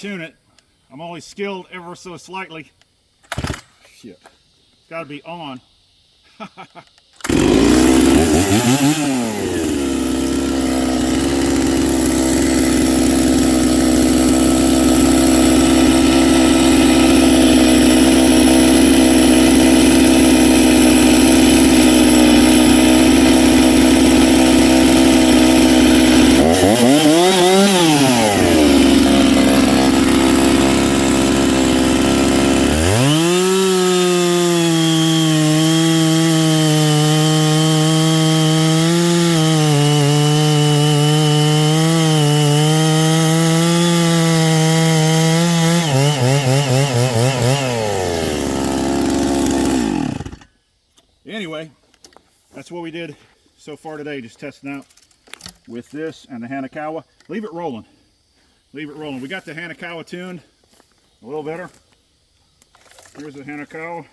tune it. I'm only skilled ever so slightly. Shit. It's got to be on. Anyway, that's what we did so far today, just testing out with this and the Hanakawa. Leave it rolling. Leave it rolling. We got the Hanakawa tuned a little better. Here's the Hanakawa.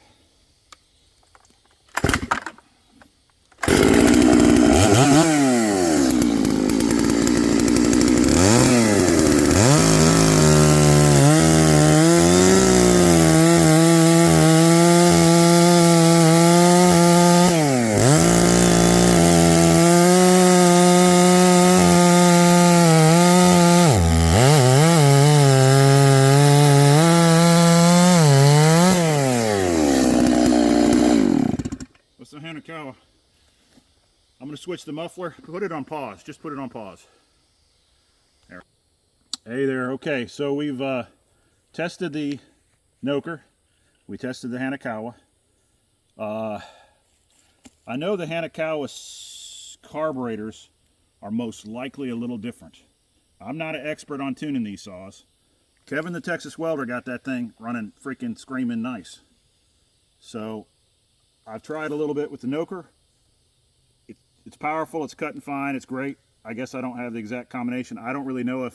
What's the Hanakawa? I'm going to switch the muffler. Put it on pause. Just put it on pause. There. Hey there. Okay, so we've tested the Noker. We tested the Hanakawa. I know the Hanakawa carburetors are most likely a little different. I'm not an expert on tuning these saws. Kevin the Texas welder got that thing running freaking screaming nice. So I've tried a little bit with the Noker. It's powerful, it's cutting fine, it's great. I guess I don't have the exact combination. I don't really know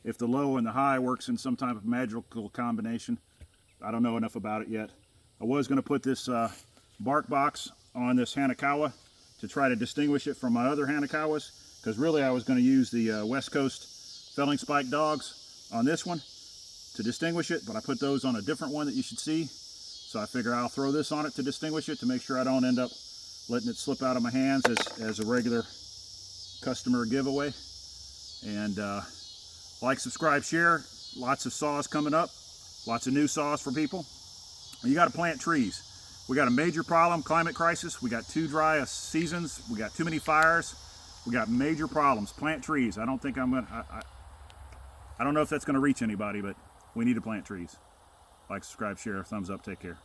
if the low and the high works in some type of magical combination. I don't know enough about it yet. I was going to put this bark box on this Hanakawa to try to distinguish it from my other Hanakawas, because really I was going to use the West Coast felling spike dogs on this one to distinguish it, but I put those on a different one that you should see. So I figure I'll throw this on it to distinguish it, to make sure I don't end up letting it slip out of my hands as a regular customer giveaway. And like, subscribe, share. Lots of saws coming up. Lots of new saws for people. And you got to plant trees. We got a major problem, climate crisis. We got too dry seasons. We got too many fires. We got major problems. Plant trees. I don't think I'm going to... I don't know if that's going to reach anybody, but we need to plant trees. Like, subscribe, share, thumbs up, take care.